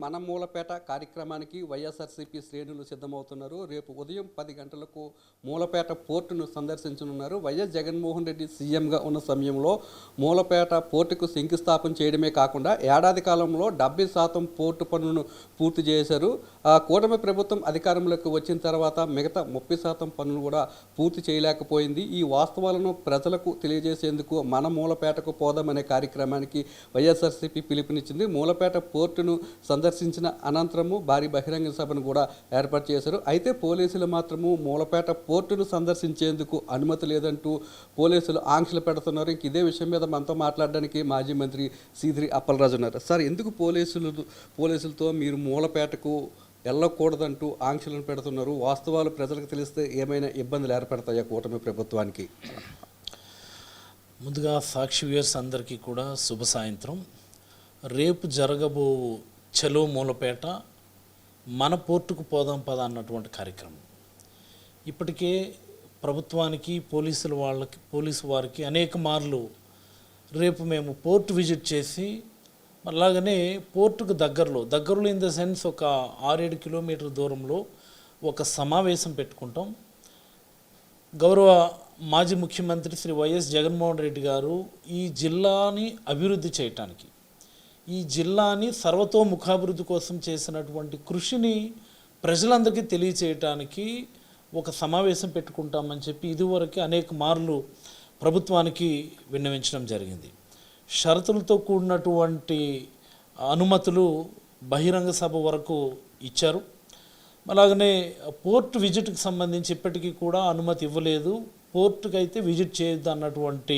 మన మూలపేట కార్యక్రమానికి వైఎస్ఆర్సీపీ శ్రేణులు సిద్ధమవుతున్నారు. రేపు ఉదయం 10 గంటలకు మూలపేట పోర్టును సందర్శించనున్నారు. వైఎస్ జగన్మోహన్ రెడ్డి సీఎంగా ఉన్న సమయంలో మూలపేట పోర్టుకు శంకుస్థాపన చేయడమే కాకుండా ఏడాది కాలంలో 70% పోర్టు పనులను పూర్తి చేశారు. కూటమి ప్రభుత్వం అధికారంలోకి వచ్చిన తర్వాత మిగతా 30% పనులు కూడా పూర్తి చేయలేకపోయింది. ఈ వాస్తవాలను ప్రజలకు తెలియజేసేందుకు మన మూలపేటకు పోదామనే కార్యక్రమానికి వైఎస్ఆర్సీపీ పిలుపునిచ్చింది. మూలపేట పోర్టును సందర్శించిన అనంతరము భారీ బహిరంగ సభను కూడా ఏర్పాటు చేశారు. అయితే పోలీసులు మాత్రము మూలపేట పోర్టును సందర్శించేందుకు అనుమతి లేదంటూ పోలీసులు ఆంక్షలు పెడుతున్నారు. ఇంక ఇదే విషయం మీద మనతో మాట్లాడడానికి మాజీ మంత్రి సీదిరి అప్పలరాజు ఉన్నారు. సార్, ఎందుకు పోలీసులతో మీరు మూలపేటకు వెళ్ళకూడదంటూ ఆంక్షలను పెడుతున్నారు? వాస్తవాలు ప్రజలకు తెలిస్తే ఏమైనా ఇబ్బందులు ఏర్పడతాయా కూటమి ప్రభుత్వానికి? ముందుగా సాక్షి వ్యూయర్స్ అందరికీ కూడా శుభ సాయంత్రం. రేపు జరగబో చలో మూలపేట మన పోర్టుకు పోదాం పద అన్నటువంటి కార్యక్రమం ఇప్పటికే ప్రభుత్వానికి పోలీసు వారికి అనేక మార్లు రేపు మేము పోర్టు విజిట్ చేసి అలాగనే పోర్టుకు దగ్గరలో ఇన్ ద సెన్స్ ఒక 6-7 కిలోమీటర్ దూరంలో ఒక సమావేశం పెట్టుకుంటాం. గౌరవ మాజీ ముఖ్యమంత్రి శ్రీ వైఎస్ జగన్మోహన్ రెడ్డి గారు ఈ జిల్లాని అభివృద్ధి చేయటానికి, ఈ జిల్లాని సర్వతోముఖాభివృద్ధి కోసం చేసినటువంటి కృషిని ప్రజలందరికీ తెలియచేయటానికి ఒక సమావేశం పెట్టుకుంటామని చెప్పి ఇదివరకు అనేక మార్లు ప్రభుత్వానికి విన్నవించడం జరిగింది. షరతులతో కూడినటువంటి అనుమతులు బహిరంగ సభ వరకు ఇచ్చారు. అలాగనే పోర్టు విజిట్కి సంబంధించి ఇప్పటికీ కూడా అనుమతి ఇవ్వలేదు. పోర్టుకి అయితే విజిట్ చేయొద్దు అన్నటువంటి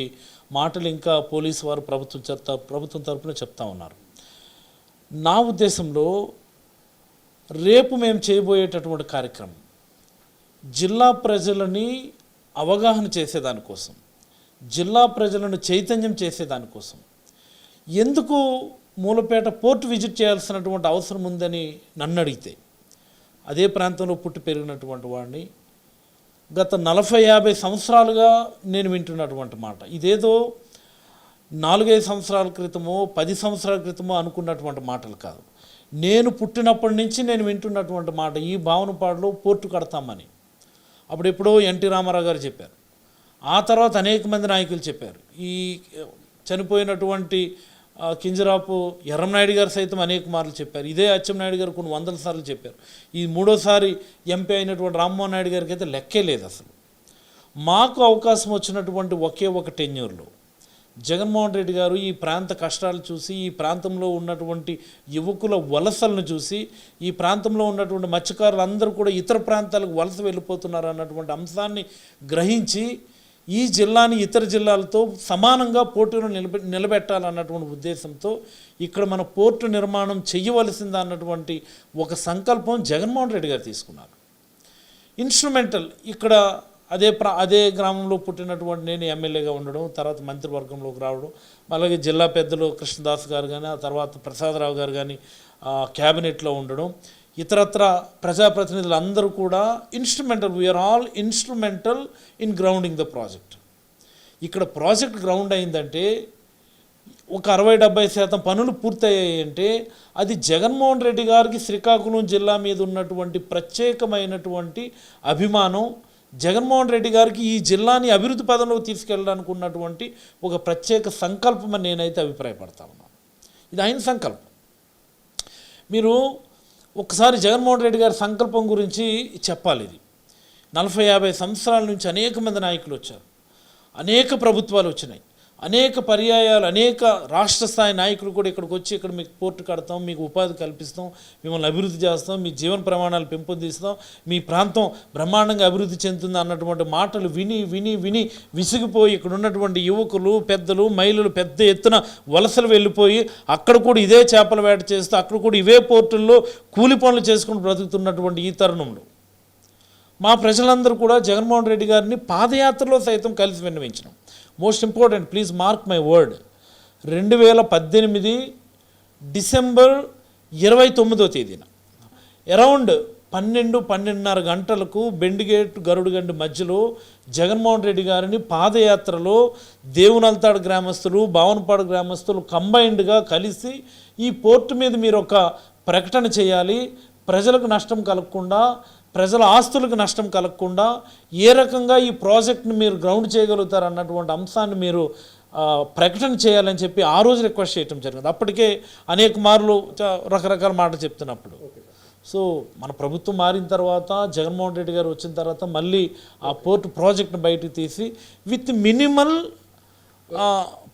మాటలు ఇంకా పోలీసు వారు ప్రభుత్వం తరపున చెప్తా ఉన్నారు. నా ఉద్దేశంలో రేపు మేము చేయబోయేటటువంటి కార్యక్రమం జిల్లా ప్రజలని అవగాహన చేసేదానికోసం, జిల్లా ప్రజలను చైతన్యం చేసేదానికోసం. ఎందుకు మూలపేట పోర్టు విజిట్ చేయాల్సినటువంటి అవసరం ఉందని నన్ను అడిగితే, అదే ప్రాంతంలో పుట్టి పెరిగినటువంటి వాడిని, గత 40-50 సంవత్సరాలుగా నేను వింటున్నటువంటి మాట. ఇదేదో 4-5 సంవత్సరాల క్రితమో 10 సంవత్సరాల క్రితమో అనుకున్నటువంటి మాటలు కాదు. నేను పుట్టినప్పటి నుంచి నేను వింటున్నటువంటి మాట. ఈ భావనపాడులో పోర్టు కడతామని అప్పుడు ఎప్పుడో ఎన్టీ రామారావు గారు చెప్పారు. ఆ తర్వాత అనేక మంది నాయకులు చెప్పారు. ఈ చనిపోయినటువంటి కింజరాపు ఎర్రంనాయుడు గారు సైతం అనేక మార్లు చెప్పారు. ఇదే అచ్చెన్నాయుడు గారు కొన్ని 100 సార్లు చెప్పారు. ఈ 3వ ఎంపీ అయినటువంటి రామ్మోహన్ నాయుడు గారికి అయితే లెక్కే లేదు అసలు. మాకు అవకాశం వచ్చినటువంటి ఒకే ఒక టెన్యూర్లో జగన్మోహన్ రెడ్డి గారు ఈ ప్రాంత కష్టాలు చూసి, ఈ ప్రాంతంలో ఉన్నటువంటి యువకుల వలసలను చూసి, ఈ ప్రాంతంలో ఉన్నటువంటి మత్స్యకారులు అందరూ కూడా ఇతర ప్రాంతాలకు వలస వెళ్ళిపోతున్నారు అన్నటువంటి అంశాన్ని గ్రహించి ఈ జిల్లాని ఇతర జిల్లాలతో సమానంగా పోటీను నిలబెట్టాలన్నటువంటి ఉద్దేశంతో ఇక్కడ మన పోర్టు నిర్మాణం చేయవలసిందా అన్నటువంటి ఒక సంకల్పం జగన్మోహన్ రెడ్డి గారు తీసుకున్నారు. ఇన్స్ట్రుమెంటల్ ఇక్కడ అదే గ్రామంలో పుట్టినటువంటి నేను ఎమ్మెల్యేగా ఉండడం, తర్వాత మంత్రివర్గంలోకి రావడం, అలాగే జిల్లా పెద్దలు కృష్ణదాస్ గారు కానీ, ఆ తర్వాత ప్రసాదరావు గారు కానీ క్యాబినెట్లో ఉండడం, ఇతరత్ర ప్రజాప్రతినిధులు అందరూ కూడా instrumental, we're all instrumental in grounding the project. ఇక్కడ ప్రాజెక్ట్ గ్రౌండ్ అయిందంటే ఒక 60-70% పనులు పూర్తయ్యాయంటే అది జగన్మోహన్ రెడ్డి గారికి శ్రీకాకుళం జిల్లా మీద ఉన్నటువంటి ప్రత్యేకమైనటువంటి అభిమానం, జగన్మోహన్ రెడ్డి గారికి ఈ జిల్లాని అభివృద్ధి పదంలోకి తీసుకెళ్ళడానికి ఉన్నటువంటి ఒక ప్రత్యేక సంకల్పం అని నేనైతే అభిప్రాయపడతా ఉన్నాను. ఇది ఆయన సంకల్పం. మీరు ఒకసారి జగన్మోహన్ రెడ్డి గారి సంకల్పం గురించి చెప్పాలి. ఇది 40-50 సంవత్సరాల నుంచి అనేక మంది నాయకులు వచ్చారు, అనేక ప్రభుత్వాలు వచ్చినాయి, అనేక పర్యాయాలు అనేక రాష్ట్ర స్థాయి నాయకులు కూడా ఇక్కడికి వచ్చి ఇక్కడ మీకు పోర్టు కడతాం, మీకు ఉపాధి కల్పిస్తాం, మిమ్మల్ని అభివృద్ధి చేస్తాం, మీ జీవన ప్రమాణాలు పెంపొందిస్తాం, మీ ప్రాంతం బ్రహ్మాండంగా అభివృద్ధి చెందుతుంది అన్నటువంటి మాటలు విని విని విని విసిగిపోయి ఇక్కడ ఉన్నటువంటి యువకులు, పెద్దలు, మహిళలు పెద్ద ఎత్తున వలసలు వెళ్ళిపోయి అక్కడ కూడా ఇదే చేపల వేట చేస్తూ అక్కడ కూడా ఇవే పోర్టుల్లో కూలి పనులు చేసుకుని బ్రతుకుతున్నటువంటి ఈ తరుణంలో మా ప్రజలందరూ కూడా జగన్మోహన్ రెడ్డి గారిని పాదయాత్రలో సైతం కలిసి విన్నవించినాం. Most important, please mark my word, 2018 December 29వ తేదీన అరౌండ్ 12-12:30 గంటలకు బెండిగేట్ గరుడుగండి మధ్యలో జగన్మోహన్ రెడ్డి గారిని పాదయాత్రలో దేవునల్తాడు గ్రామస్తులు, భావనపాడు గ్రామస్తులు కంబైన్డ్గా కలిసి ఈ పోర్టు మీద మీరు ఒక ప్రకటన చేయాలి. ప్రజలకు నష్టం కలగకుండా, ప్రజల ఆస్తులకు నష్టం కలగకుండా ఏ రకంగా ఈ ప్రాజెక్ట్ని మీరు గ్రౌండ్ చేయగలుగుతారు అన్నటువంటి అంశాన్ని మీరు ప్రకటన చేయాలని చెప్పి ఆ రోజు రిక్వెస్ట్ చేయడం జరిగింది. అప్పటికే అనేక మార్లు రకరకాల మాటలు చెప్తున్నప్పుడు. సో మన ప్రభుత్వం మారిన తర్వాత, జగన్మోహన్ రెడ్డి గారు వచ్చిన తర్వాత మళ్ళీ ఆ పోర్ట్ ప్రాజెక్ట్ని బయటకు తీసి విత్ మినిమల్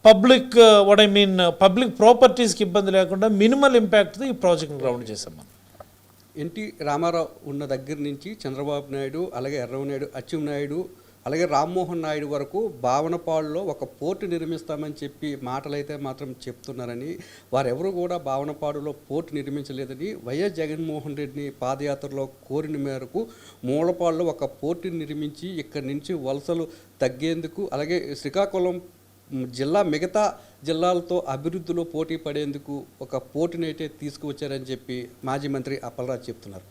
పబ్లిక్ పబ్లిక్ ప్రాపర్టీస్కి ఇబ్బంది లేకుండా మినిమల్ ఇంపాక్ట్తో ఈ ప్రాజెక్ట్ని గ్రౌండ్ చేసాం మనం. ఎన్టీ రామారావు ఉన్న దగ్గర నుంచి చంద్రబాబు నాయుడు, అలాగే ఎర్రవనాయుడు, అచ్చెన్నాయుడు, అలాగే రామ్మోహన్ నాయుడు వరకు భావనపాడులో ఒక పోర్టు నిర్మిస్తామని చెప్పి మాటలైతే మాత్రం చెప్తున్నారని, వారెవరు కూడా భావనపాడులో పోర్టు నిర్మించలేదని, వైఎస్ జగన్మోహన్ రెడ్డిని పాదయాత్రలో కోరిన మేరకు మూలపాడులో ఒక పోర్టు నిర్మించి ఇక్కడి నుంచి వలసలు తగ్గేందుకు, అలాగే శ్రీకాకుళం జిల్లా మిగతా జిల్లాలతో అభివృద్ధిలో పోటీ పడేందుకు ఒక పోటీనైతే తీసుకువచ్చారని చెప్పి మాజీ మంత్రి అప్పలరాజు చెప్తున్నారు.